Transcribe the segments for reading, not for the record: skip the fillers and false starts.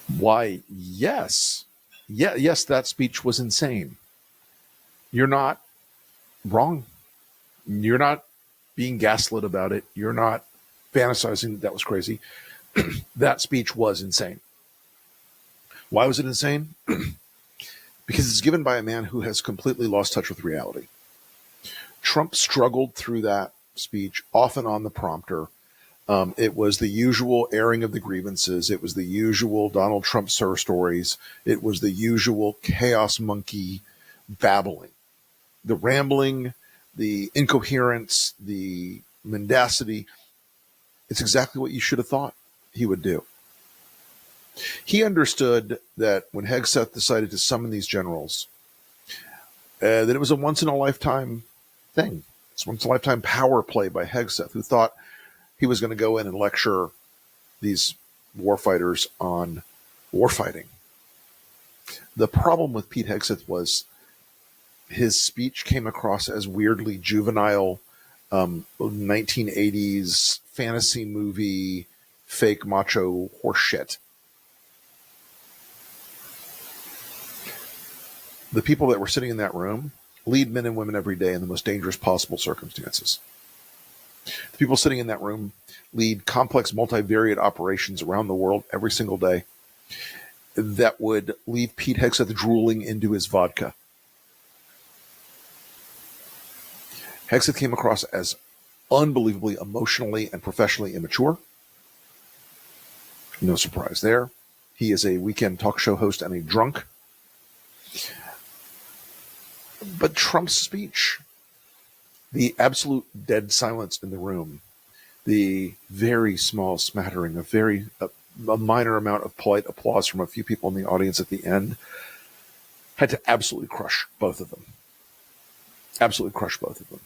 Why, yes. Yeah, yes, that speech was insane. You're not wrong. You're not being gaslit about it. You're not fantasizing that was crazy. That speech was insane. Why was it insane? Because it's given by a man who has completely lost touch with reality. Trump struggled through that speech, often on the prompter. It was the usual airing of the grievances. It was the usual Donald Trump sir stories. It was the usual chaos monkey babbling. The rambling, the incoherence, the mendacity. It's exactly what you should have thought he would do. He understood that when Hegseth decided to summon these generals, that it was a once-in-a-lifetime thing. It's a once-in-a-lifetime power play by Hegseth, who thought he was going to go in and lecture these warfighters on warfighting. The problem with Pete Hegseth was his speech came across as weirdly juvenile, 1980s fantasy movie, fake macho horseshit. The people that were sitting in that room lead men and women every day in the most dangerous possible circumstances. The people sitting in that room lead complex multivariate operations around the world every single day that would leave Pete Hegseth drooling into his vodka. Hegseth came across as unbelievably emotionally and professionally immature. No surprise there. He is a weekend talk show host and a drunk. But Trump's speech, the absolute dead silence in the room, the very small smattering of a minor amount of polite applause from a few people in the audience at the end, had to absolutely crush both of them. Absolutely crush both of them.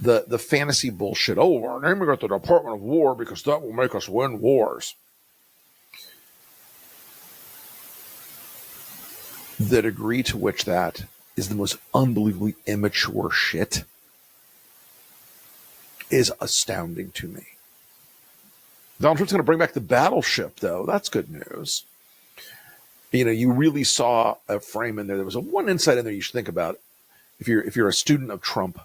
The fantasy bullshit, oh, we're naming it the Department of War because that will make us win wars. The degree to which that is the most unbelievably immature shit is astounding to me. Donald Trump's going to bring back the battleship, though. That's good news. You know, you really saw a frame in there. There was one insight in there you should think about. If you're a student of Trump,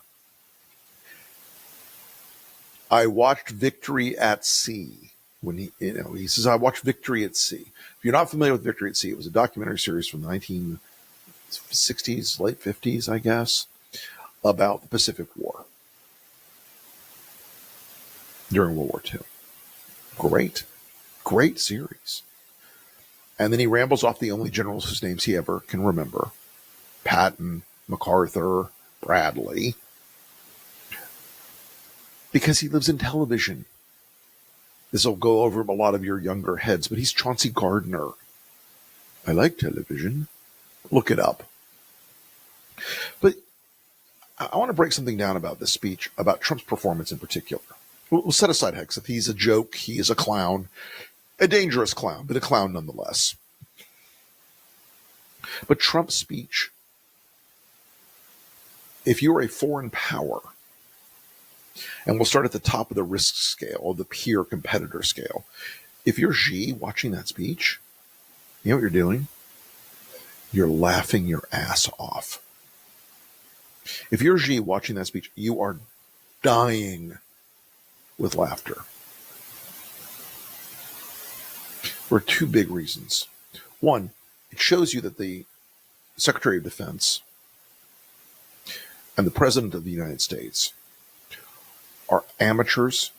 I watched Victory at Sea when he says I watched Victory at Sea. If you're not familiar with Victory at Sea, it was a documentary series from the 1960s, late 50s, I guess, about the Pacific War during World War II. Great series. And then he rambles off the only generals whose names he ever can remember: Patton, MacArthur, Bradley. Because he lives in television. This will go over a lot of your younger heads, but he's Chauncey Gardner. I like television. Look it up. But I want to break something down about this speech, about Trump's performance in particular. We'll set aside Hegseth. He's a joke. He is a clown. A dangerous clown, but a clown nonetheless. But Trump's speech, if you're a foreign power, and we'll start at the top of the risk scale, the peer competitor scale. If you're Xi watching that speech, you know what you're doing? You're laughing your ass off. If you're Xi watching that speech, you are dying with laughter. For two big reasons. One, it shows you that the Secretary of Defense and the President of the United States are amateurs,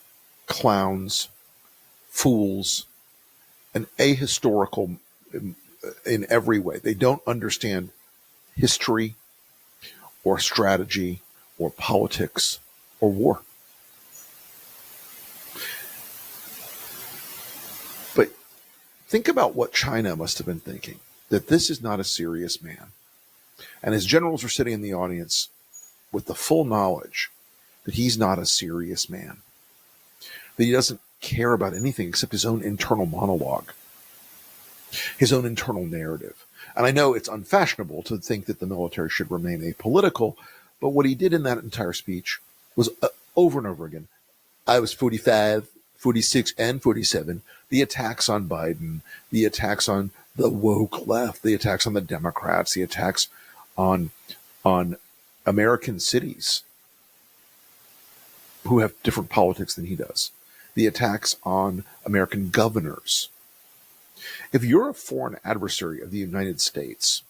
clowns, fools, and ahistorical in every way. They don't understand history or strategy or politics or war. But think about what China must have been thinking, that this is not a serious man. And his generals are sitting in the audience with the full knowledge that he's not a serious man, that he doesn't care about anything except his own internal monologue, his own internal narrative. And I know it's unfashionable to think that the military should remain apolitical, but what he did in that entire speech was over and over again. I was 45, 46 and 47, the attacks on Biden, the attacks on the woke left, the attacks on the Democrats, the attacks on American cities who have different politics than he does, the attacks on American governors. If you're a foreign adversary of the United States,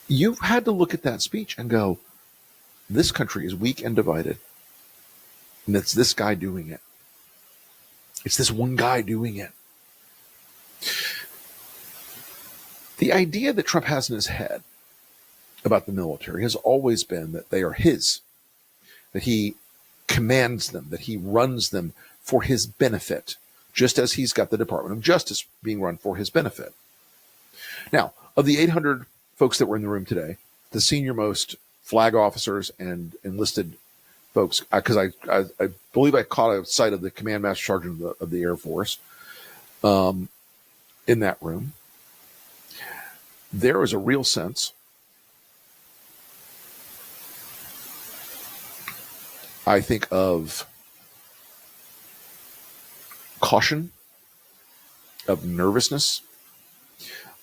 you've had to look at that speech and go, this country is weak and divided. And it's this guy doing it. It's this one guy doing it. The idea that Trump has in his head about the military has always been that they are his, that he commands them, that he runs them for his benefit, just as he's got the Department of Justice being run for his benefit. Now, of the 800 folks that were in the room today, the senior most flag officers and enlisted folks, because I believe I caught a sight of the Command Master Sergeant of the Air Force in that room. There is a real sense, I think, of caution, of nervousness,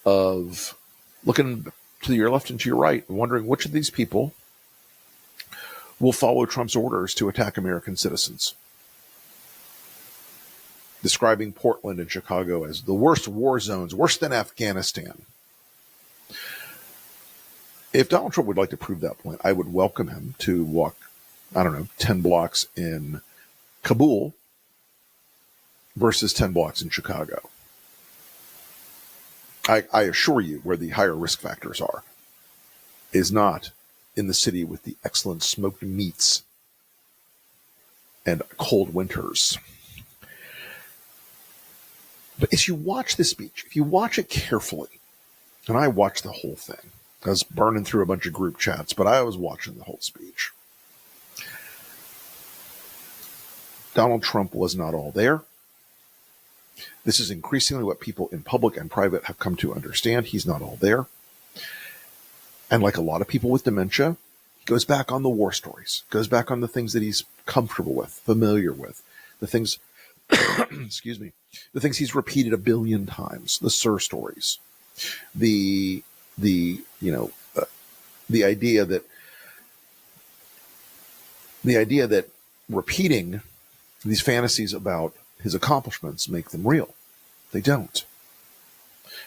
of looking to your left and to your right and wondering which of these people will follow Trump's orders to attack American citizens. Describing Portland and Chicago as the worst war zones, worse than Afghanistan. If Donald Trump would like to prove that point, I would welcome him to walk, 10 blocks in Kabul versus 10 blocks in Chicago. I assure you where the higher risk factors are is not in the city with the excellent smoked meats and cold winters. But as you watch this speech, if you watch it carefully, and I watched the whole thing, I was burning through a bunch of group chats, but I was watching the whole speech. Donald Trump was not all there. This is increasingly what people in public and private have come to understand. He's not all there. And like a lot of people with dementia, he goes back on the war stories, goes back on the things that he's comfortable with, familiar with, the things, excuse me, the things he's repeated a billion times, the Sir stories, the idea that repeating these fantasies about his accomplishments make them real. They don't.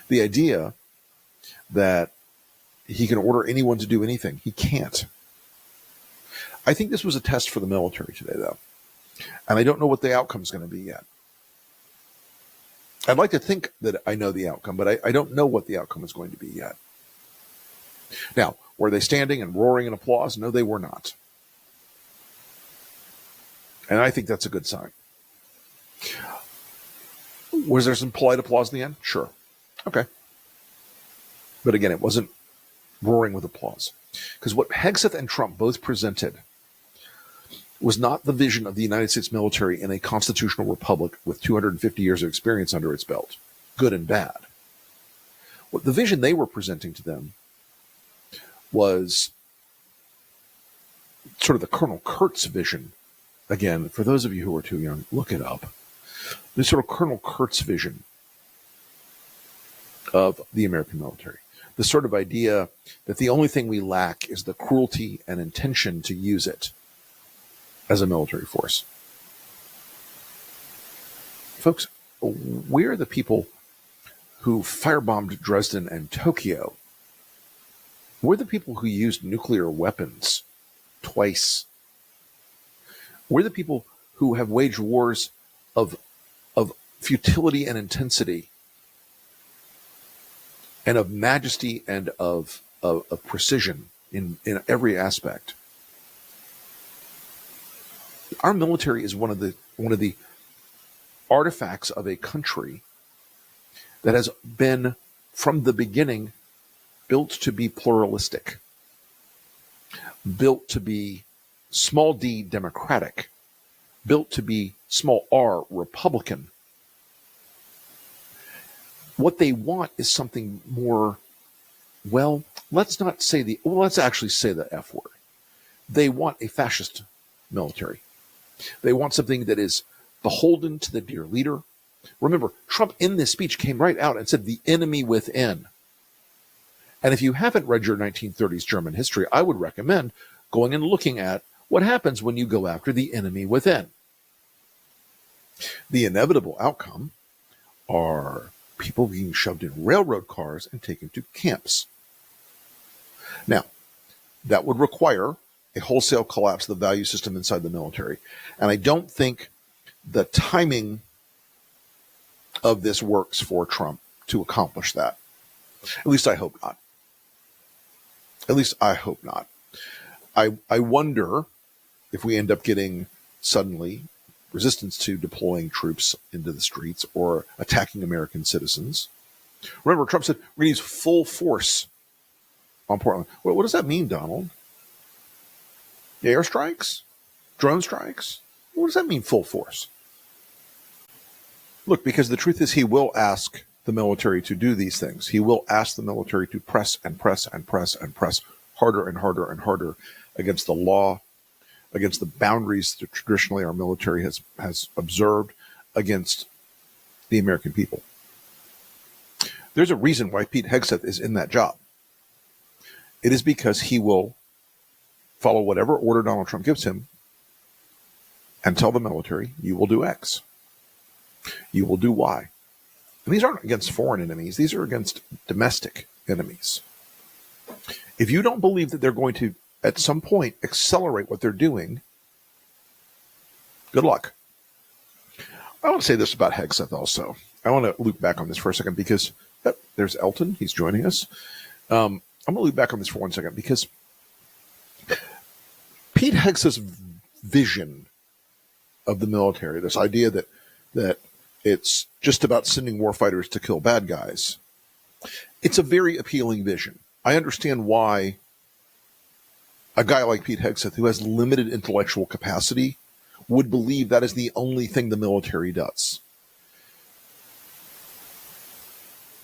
The idea that he can order anyone to do anything, he can't. I think this was a test for the military today, though. And I don't know what the outcome is going to be yet. I'd like to think that I know the outcome, but I don't know what the outcome is going to be yet. Now, were they standing and roaring in applause? No, they were not. And I think that's a good sign. Was there some polite applause in the end? Sure. Okay. But again, it wasn't roaring with applause. Because what Hegseth and Trump both presented was not the vision of the United States military in a constitutional republic with 250 years of experience under its belt, good and bad. What the vision they were presenting to them was sort of the Colonel Kurtz vision. Again, for those of you who are too young, look it up. This sort of Colonel Kurtz vision of the American military. The sort of idea that the only thing we lack is the cruelty and intention to use it as a military force. Folks, we're the people who firebombed Dresden and Tokyo. We're the people who used nuclear weapons twice. We're the people who have waged wars of futility and intensity, and of majesty and of precision in every aspect. Our military is one of the artifacts of a country that has been, from the beginning, built to be pluralistic, built to be small d democratic, built to be small r Republican. What they want is something more, well, let's actually say the F word. They want a fascist military. They want something that is beholden to the dear leader. Remember, Trump in this speech came right out and said the enemy within. And if you haven't read your 1930s German history, I would recommend going and looking at what happens when you go after the enemy within. The inevitable outcome are people being shoved in railroad cars and taken to camps. Now, that would require a wholesale collapse of the value system inside the military. And I don't think the timing of this works for Trump to accomplish that. At least I hope not. At least I hope not. I wonder if we end up getting suddenly resistance to deploying troops into the streets or attacking American citizens. Remember, Trump said we're going to use full force on Portland. Well, what does that mean, Donald? Airstrikes? Drone strikes? What does that mean, full force? Look, because the truth is he will ask the military to do these things. He will ask the military to press and press and press and press harder and harder and harder against the law, against the boundaries that traditionally our military has observed, against the American people. There's a reason why Pete Hegseth is in that job. It is because he will follow whatever order Donald Trump gives him and tell the military, you will do X. You will do Y. And these aren't against foreign enemies. These are against domestic enemies. If you don't believe that they're going to, at some point, accelerate what they're doing, good luck. I want to say this about Hegseth also. I want to loop back on this for a second because there's Elton. He's joining us. I'm going to loop back on this for 1 second because Pete Hegseth's vision of the military, this idea that it's just about sending warfighters to kill bad guys, it's a very appealing vision. I understand why a guy like Pete Hegseth, who has limited intellectual capacity, would believe that is the only thing the military does.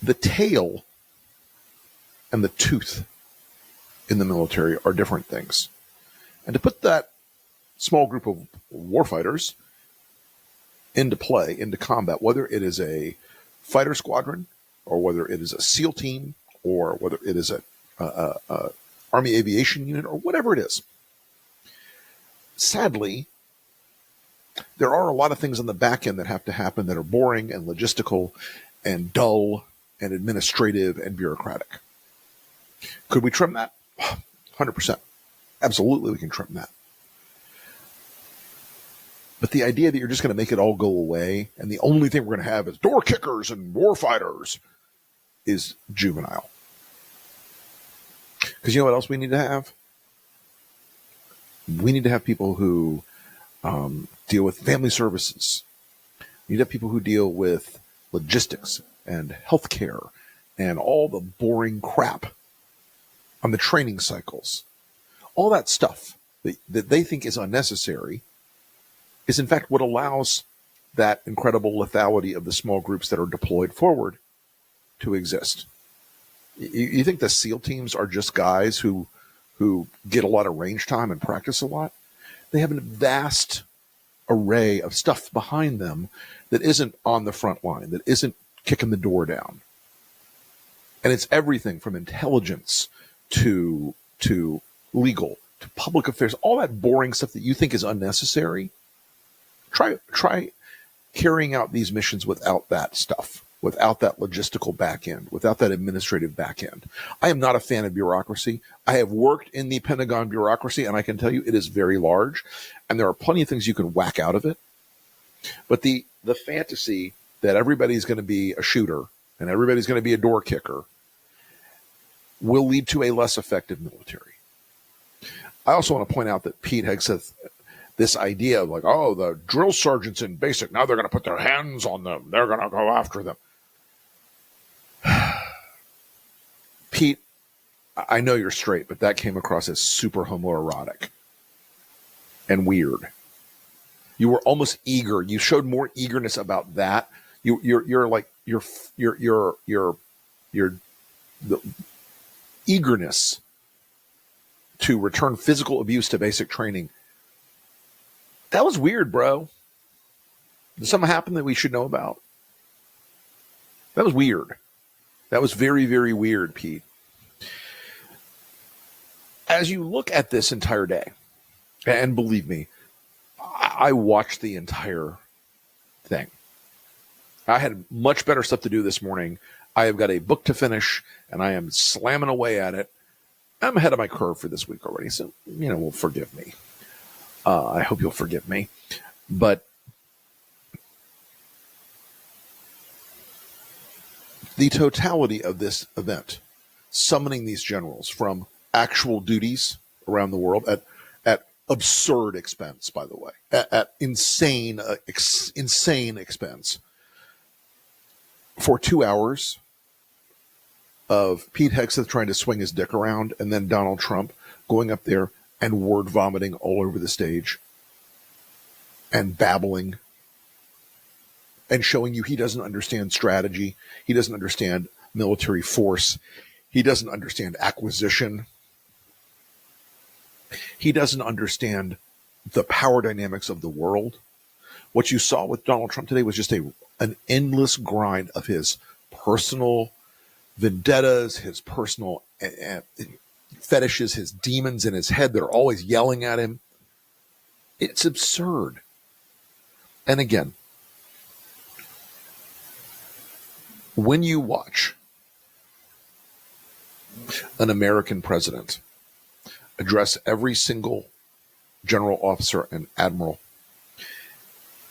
The tail and the tooth in the military are different things. And to put that small group of warfighters into play, into combat, whether it is a fighter squadron or whether it is a SEAL team or whether it is a Army aviation unit or whatever it is, sadly, there are a lot of things on the back end that have to happen that are boring and logistical and dull and administrative and bureaucratic. Could we trim that? 100%. Absolutely, we can trim that. But the idea that you're just going to make it all go away and the only thing we're going to have is door kickers and war fighters is juvenile. Because you know what else we need to have? We need to have people who deal with family services. We need to have people who deal with logistics and healthcare and all the boring crap on the training cycles. All that stuff that they think is unnecessary is in fact what allows that incredible lethality of the small groups that are deployed forward to exist. You think the SEAL teams are just guys who get a lot of range time and practice a lot? They have a vast array of stuff behind them that isn't on the front line, that isn't kicking the door down. And it's everything from intelligence to legal to public affairs, all that boring stuff that you think is unnecessary. Try carrying out these missions without that stuff, without that logistical back end, without that administrative back end. I am not a fan of bureaucracy. I have worked in the Pentagon bureaucracy, and I can tell you it is very large, and there are plenty of things you can whack out of it. But the fantasy that everybody's going to be a shooter and everybody's going to be a door kicker will lead to a less effective military. I also want to point out that Pete Hegseth, this idea of like, oh, the drill sergeants in basic, now they're going to put their hands on them. They're going to go after them. Pete, I know you're straight, but that came across as super homoerotic and weird. You were almost eager. You showed more eagerness about that. You're like the eagerness to return physical abuse to basic training. That was weird, bro. Did something happen that we should know about? That was weird. That was very, very weird, Pete. As you look at this entire day, and believe me, I watched the entire thing. I had much better stuff to do this morning. I have got a book to finish, and I am slamming away at it. I'm ahead of my curve for this week already, so, well, forgive me. I hope you'll forgive me. But the totality of this event, summoning these generals from actual duties around the world at absurd expense, by the way, at insane expense, for 2 hours of Pete Hegseth trying to swing his dick around, and then Donald Trump going up there and word vomiting all over the stage and babbling and showing you he doesn't understand strategy. He doesn't understand military force. He doesn't understand acquisition. He doesn't understand the power dynamics of the world. What you saw with Donald Trump today was just an endless grind of his personal vendettas, his personal fetishes, his demons in his head that are always yelling at him. It's absurd. And again, when you watch an American president address every single general officer and admiral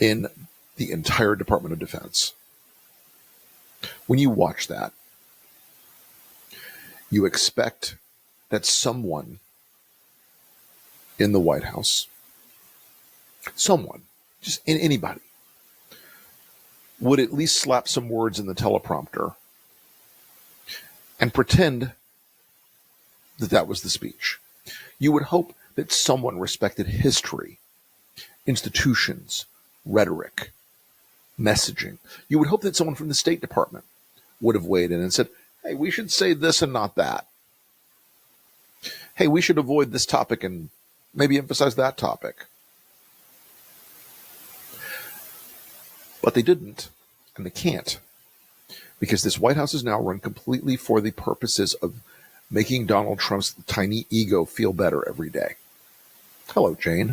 in the entire Department of Defense, when you watch that, you expect that someone in the White House, just anybody, would at least slap some words in the teleprompter and pretend that that was the speech. You would hope that someone respected history, institutions, rhetoric, messaging. You would hope that someone from the State Department would have weighed in and said, hey, we should say this and not that. Hey, we should avoid this topic and maybe emphasize that topic. But they didn't, and they can't, because this White House is now run completely for the purposes of making Donald Trump's tiny ego feel better every day. Hello, Jane.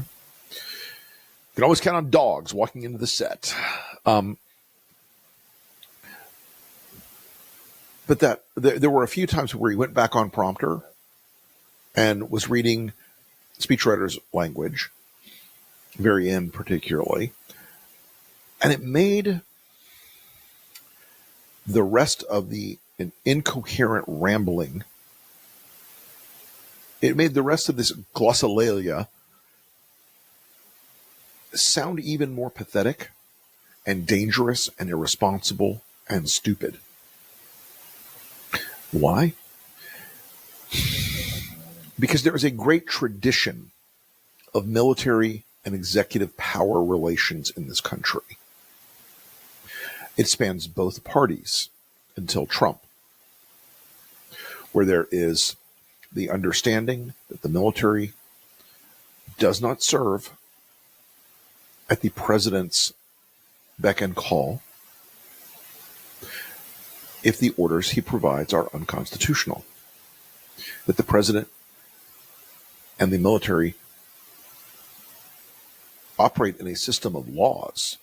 You can always count on dogs walking into the set. But there were a few times where he went back on prompter and was reading speechwriter's language, very end particularly, and it made the rest of the incoherent rambling, it made the rest of this glossolalia sound even more pathetic and dangerous and irresponsible and stupid. Why? Because there is a great tradition of military and executive power relations in this country. It spans both parties until Trump, where there is the understanding that the military does not serve at the president's beck and call if the orders he provides are unconstitutional. That the president and the military operate in a system of laws,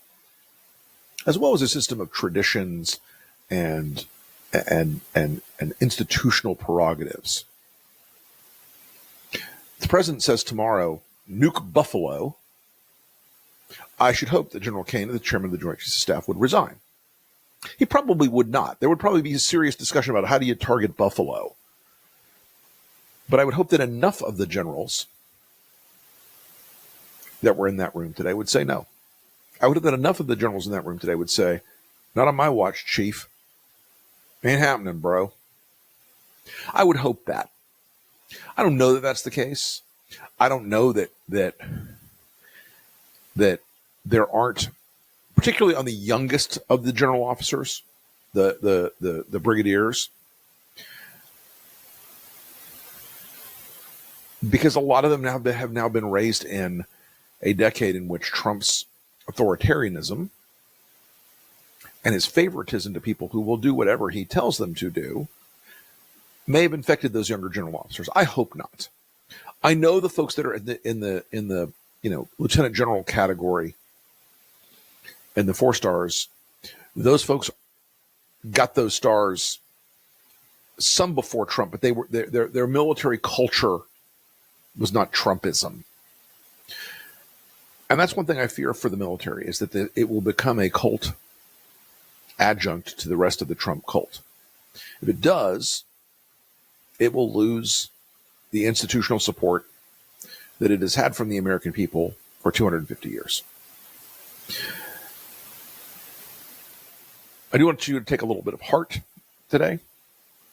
as well as a system of traditions and institutional prerogatives. The president says tomorrow, nuke Buffalo. I should hope that General Kane, the chairman of the Joint Chiefs of Staff, would resign. He probably would not. There would probably be a serious discussion about how do you target Buffalo. But I would hope that enough of the generals that were in that room today would say no. I would hope that enough of the generals in that room today would say, not on my watch, Chief. Ain't happening, bro. I would hope that. I don't know that that's the case. I don't know that there aren't, particularly on the youngest of the general officers, the brigadiers, because a lot of them have now been raised in a decade in which Trump's authoritarianism and his favoritism to people who will do whatever he tells them to do may have infected those younger general officers. I hope not. I know the folks that are in the lieutenant general category and the 4 stars. Those folks got those stars some before Trump, but their military culture was not Trumpism. And that's one thing I fear for the military, is that it will become a cult adjunct to the rest of the Trump cult. If it does, it will lose the institutional support that it has had from the American people for 250 years. I do want you to take a little bit of heart today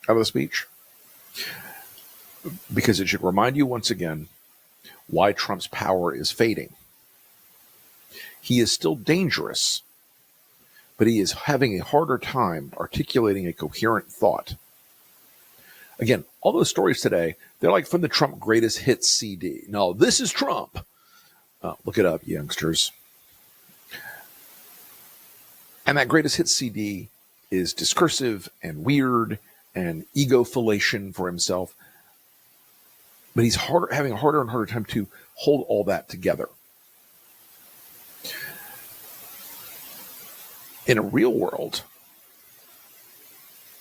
out of the speech, because it should remind you once again why Trump's power is fading. He is still dangerous, but he is having a harder time articulating a coherent thought. Again, all those stories today, they're like from the Trump Greatest Hits CD. No, this is Trump. Look it up, youngsters. And that Greatest Hits CD is discursive and weird and ego-fillation for himself. But he's having a harder and harder time to hold all that together. In a real world,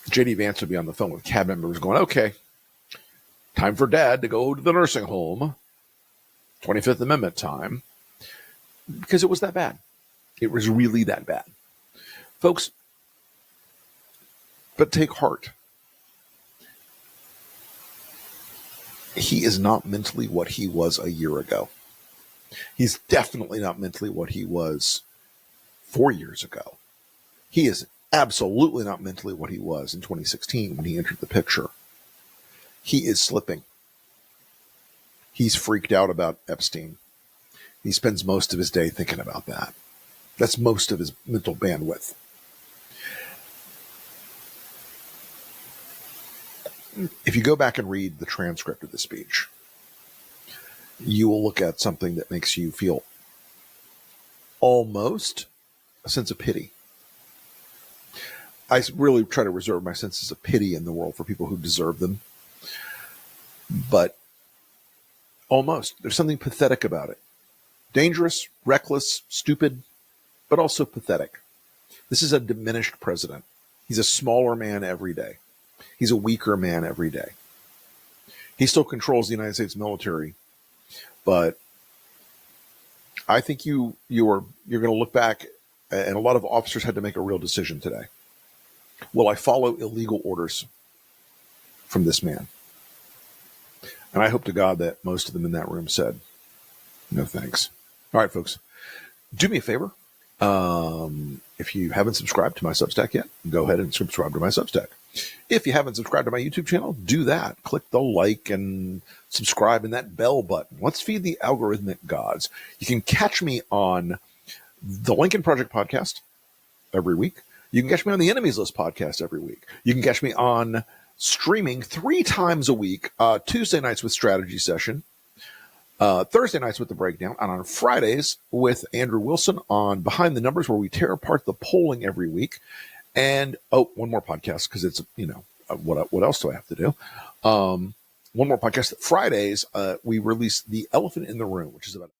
J.D. Vance would be on the phone with cabinet members going, okay, time for Dad to go to the nursing home, 25th Amendment time, because it was that bad. It was really that bad. Folks, but take heart. He is not mentally what he was a year ago. He's definitely not mentally what he was 4 years ago. He is absolutely not mentally what he was in 2016 when he entered the picture. He is slipping. He's freaked out about Epstein. He spends most of his day thinking about that. That's most of his mental bandwidth. If you go back and read the transcript of the speech, you will look at something that makes you feel almost a sense of pity. I really try to reserve my senses of pity in the world for people who deserve them. But almost. There's something pathetic about it. Dangerous, reckless, stupid, but also pathetic. This is a diminished president. He's a smaller man every day. He's a weaker man every day. He still controls the United States military, but I think you're going to look back, and a lot of officers had to make a real decision today. Will I follow illegal orders from this man? And I hope to God that most of them in that room said, no thanks. All right, folks, do me a favor. If you haven't subscribed to my Substack yet, go ahead and subscribe to my Substack. If you haven't subscribed to my YouTube channel, do that. Click the like and subscribe and that bell button. Let's feed the algorithmic gods. You can catch me on the Lincoln Project podcast every week. You can catch me on the Enemies List podcast every week. You can catch me on streaming 3 times a week, Tuesday nights with Strategy Session, Thursday nights with The Breakdown, and on Fridays with Andrew Wilson on Behind the Numbers, where we tear apart the polling every week. And, one more podcast, because it's, what else do I have to do? One more podcast. Fridays, we release The Elephant in the Room, which is about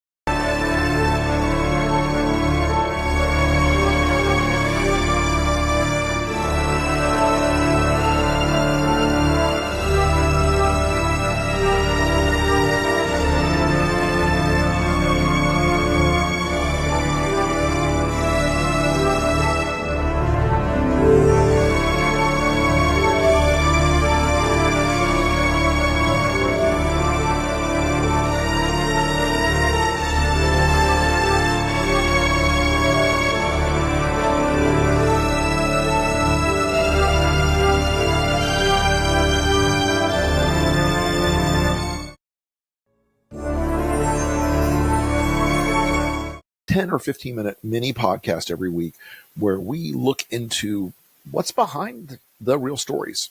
or 15-minute mini podcast every week where we look into what's behind the real stories.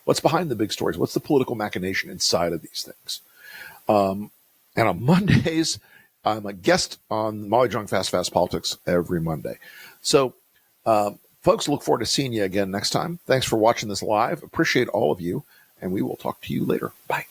What's behind the big stories? What's the political machination inside of these things? And on Mondays, I'm a guest on Molly Jong Fast Politics every Monday. So, folks, look forward to seeing you again next time. Thanks for watching this live. Appreciate all of you, and we will talk to you later. Bye.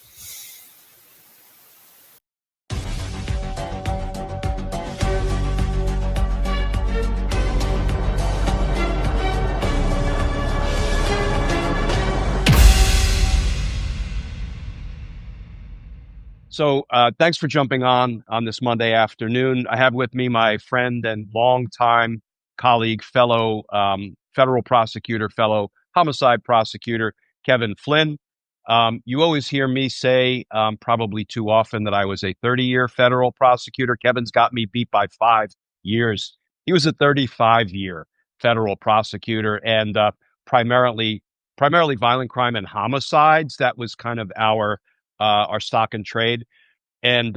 So thanks for jumping on this Monday afternoon. I have with me my friend and longtime colleague, fellow federal prosecutor, fellow homicide prosecutor, Kevin Flynn. You always hear me say, probably too often, that I was a 30-year federal prosecutor. Kevin's got me beat by 5 years. He was a 35-year federal prosecutor, and primarily violent crime and homicides. That was kind of our stock and trade. And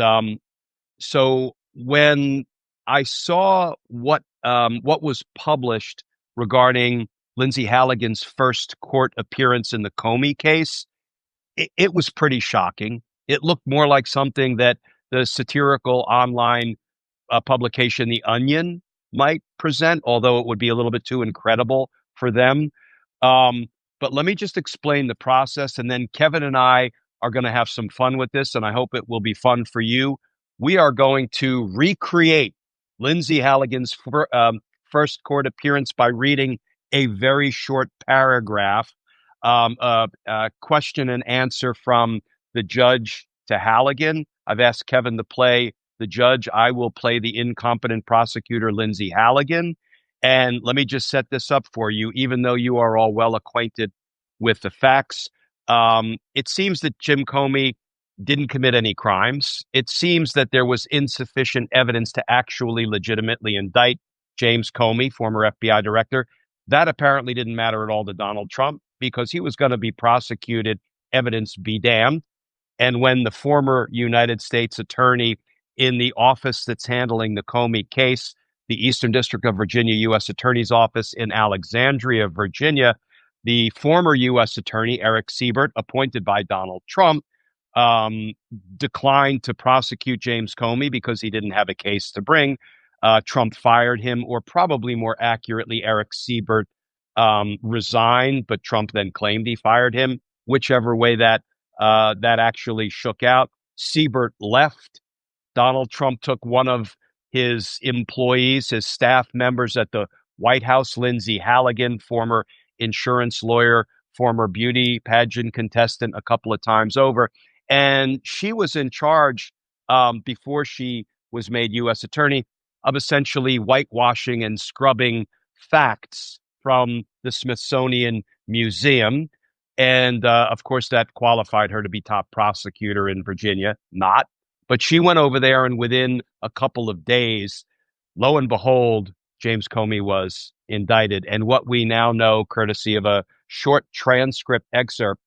so when I saw what was published regarding Lindsay Halligan's first court appearance in the Comey case, it was pretty shocking. It looked more like something that the satirical online publication The Onion might present, although it would be a little bit too incredible for them. But let me just explain the process, and then Kevin and I are going to have some fun with this, and I hope it will be fun for you. We are going to recreate Lindsay Halligan's first court appearance by reading a very short paragraph, question and answer from the judge to Halligan. I've asked Kevin to play the judge. I will play the incompetent prosecutor, Lindsay Halligan. And let me just set this up for you, even though you are all well acquainted with the facts. It seems that Jim Comey didn't commit any crimes. It seems that there was insufficient evidence to actually legitimately indict James Comey, former FBI director. That apparently didn't matter at all to Donald Trump because he was going to be prosecuted, evidence be damned. And when the former United States attorney in the office that's handling the Comey case, the Eastern District of Virginia U.S. Attorney's Office in Alexandria, Virginia, the former U.S. Attorney, Eric Siebert, appointed by Donald Trump, declined to prosecute James Comey because he didn't have a case to bring. Trump fired him, or probably more accurately, Eric Siebert resigned, but Trump then claimed he fired him. Whichever way that actually shook out, Siebert left. Donald Trump took one of his employees, his staff members at the White House, Lindsay Halligan, former insurance lawyer, former beauty pageant contestant a couple of times over. And she was in charge, before she was made U.S. attorney, of essentially whitewashing and scrubbing facts from the Smithsonian Museum. And of course, that qualified her to be top prosecutor in Virginia. Not. But she went over there, and within a couple of days, lo and behold, James Comey was indicted. And what we now know, courtesy of a short transcript excerpt,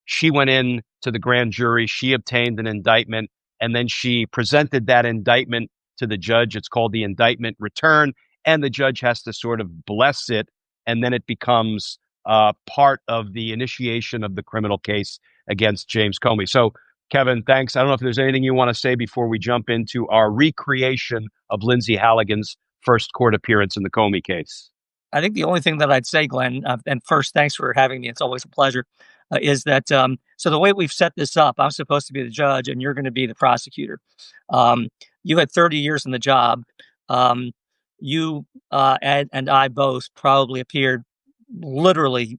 she went in to the grand jury, she obtained an indictment, and then she presented that indictment to the judge. It's called the indictment return, and the judge has to sort of bless it, and then it becomes part of the initiation of the criminal case against James Comey. So, Kevin, thanks. I don't know if there's anything you want to say before we jump into our recreation of Lindsay Halligan's first court appearance in the Comey case. I think the only thing that I'd say, Glenn, and first, thanks for having me. It's always a pleasure, is that so the way we've set this up, I'm supposed to be the judge and you're going to be the prosecutor. You had 30 years in the job. You and I both probably appeared literally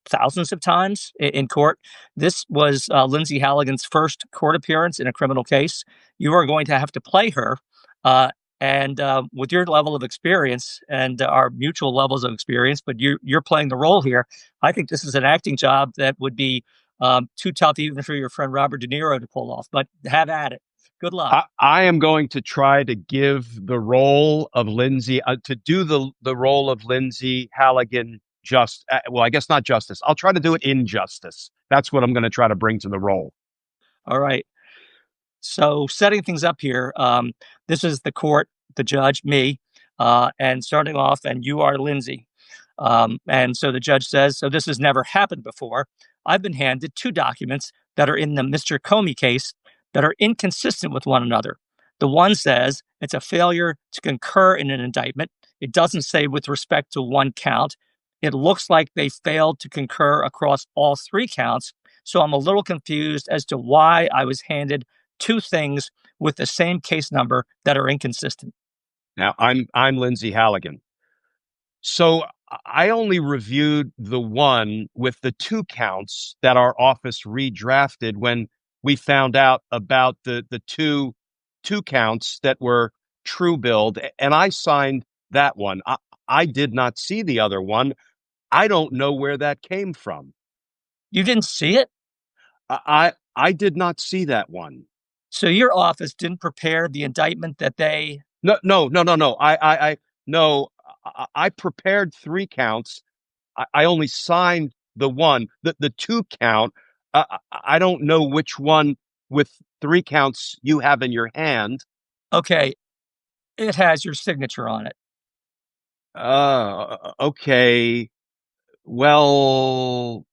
thousands of times in court. This was Lindsay Halligan's first court appearance in a criminal case. You are going to have to play her. And with your level of experience and our mutual levels of experience, but you're playing the role here. I think this is an acting job that would be too tough even for your friend Robert De Niro to pull off. But have at it. Good luck. I am going to try to give the role of Lindsay, to do the role of Lindsay Halligan well, I guess not justice. I'll try to do it in justice. That's what I'm going to try to bring to the role. All right. So setting things up here, this is the court, the judge, me, and starting off, and you are Lindsay. And so the judge says, so this has never happened before. I've been handed two documents that are in the Mr. Comey case that are inconsistent with one another. The one says it's a failure to concur in an indictment. It doesn't say with respect to one count. It looks like they failed to concur across all 3 counts. So I'm a little confused as to why I was handed 2 things with the same case number that are inconsistent. Now, I'm Lindsey Halligan. So I only reviewed the one with the 2 counts that our office redrafted when we found out about the two counts that were true billed, and I signed that one. I did not see the other one. I don't know where that came from. You didn't see it? I did not see that one. So your office didn't prepare the indictment that they... No. I prepared 3 counts. I only signed the one, the 2 count. I don't know which one with 3 counts you have in your hand. Okay, it has your signature on it. Okay. Well,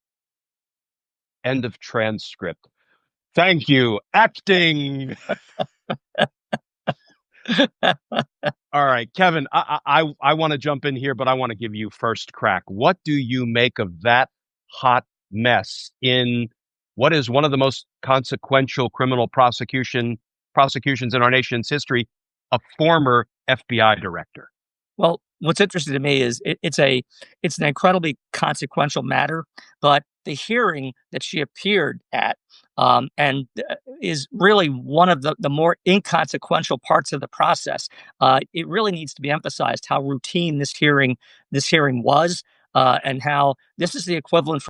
end of transcript. Thank you. Acting. All right, Kevin, I want to jump in here, but I want to give you first crack. What do you make of that hot mess in what is one of the most consequential criminal prosecutions in our nation's history, a former FBI director? Well, what's interesting to me is it's an incredibly consequential matter, but the hearing that she appeared at is really one of the more inconsequential parts of the process. It really needs to be emphasized how routine this hearing was, and how this is the equivalent